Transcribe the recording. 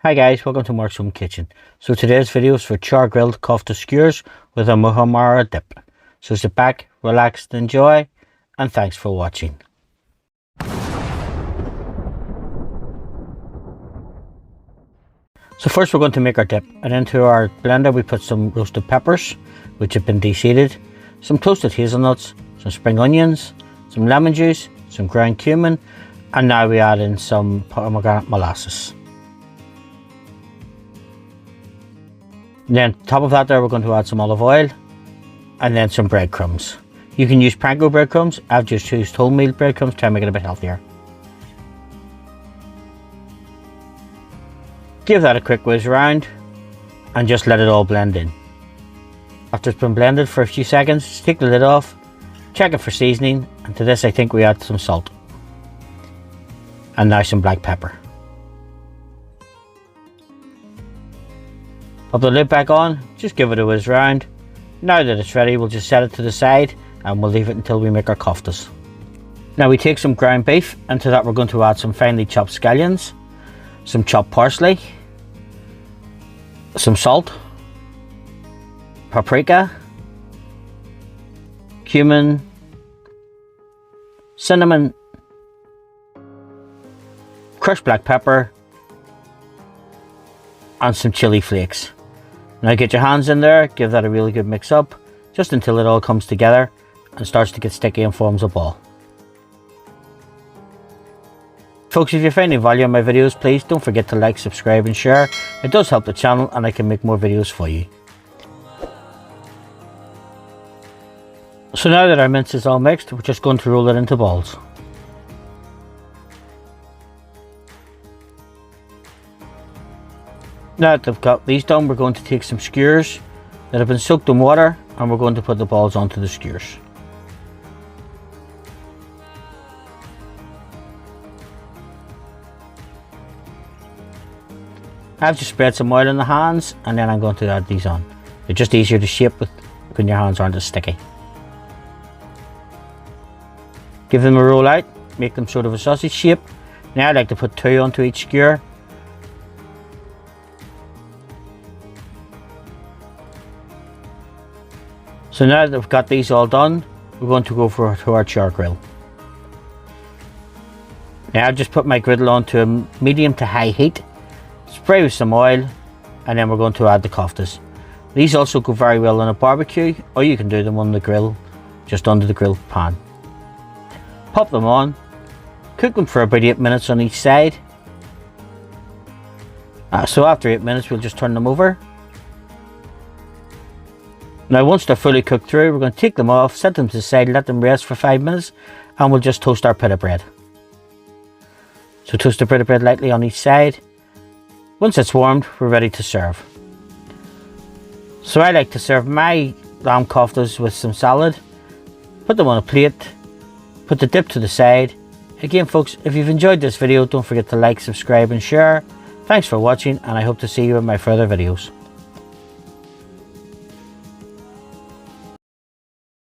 Hi guys, welcome to Mark's Home Kitchen. So today's video is for Chargrilled Kofta Skewers with a Muhammara dip. So sit back, relax, enjoy, and thanks for watching. So first we're going to make our dip, and into our blender we put some roasted peppers which have been de-seeded, some toasted hazelnuts, some spring onions, some lemon juice, some ground cumin, and now we add in some pomegranate molasses. And then on top of that there we're going to add some olive oil and then some breadcrumbs. You can use panko breadcrumbs. I've just used wholemeal breadcrumbs to make it a bit healthier. Give that a quick whiz around and just let it all blend in. After it's been blended for a few seconds, just take the lid off, check it for seasoning, and to this I think we add some salt. And now some black pepper. Pop the lid back on, just give it a whiz round. Now that it's ready, we'll just set it to the side and we'll leave it until we make our koftas. Now we take some ground beef, and to that we're going to add some finely chopped scallions, some chopped parsley, some salt, paprika, cumin, cinnamon, crushed black pepper, and some chili flakes. Now get your hands in there, give that a really good mix up, just until it all comes together and starts to get sticky and forms a ball. Folks, if you're finding value in my videos, please don't forget to like, subscribe and share. It does help the channel and I can make more videos for you. So now that our mince is all mixed, we're just going to roll it into balls. Now that I've got these done, we're going to take some skewers that have been soaked in water and we're going to put the balls onto the skewers. I've just spread some oil in the hands and then I'm going to add these on. They're just easier to shape with when your hands aren't as sticky. Give them a roll out, make them sort of a sausage shape. Now I like to put 2 onto each skewer. So now that we've got these all done, we're going to go to our char grill. Now I've just put my griddle on to a medium to high heat, spray with some oil, and then we're going to add the koftas. These also go very well on a barbecue, or you can do them on the grill, just under the grill pan. Pop them on, cook them for about 8 minutes on each side. So after 8 minutes we'll just turn them over. Now once they're fully cooked through, we're going to take them off, set them to the side, let them rest for 5 minutes, and we'll just toast our pita bread. So toast the pita bread lightly on each side. Once it's warmed, we're ready to serve. So I like to serve my lamb koftas with some salad, put them on a plate, put the dip to the side. Again folks, if you've enjoyed this video, don't forget to like, subscribe and share. Thanks for watching and I hope to see you in my further videos.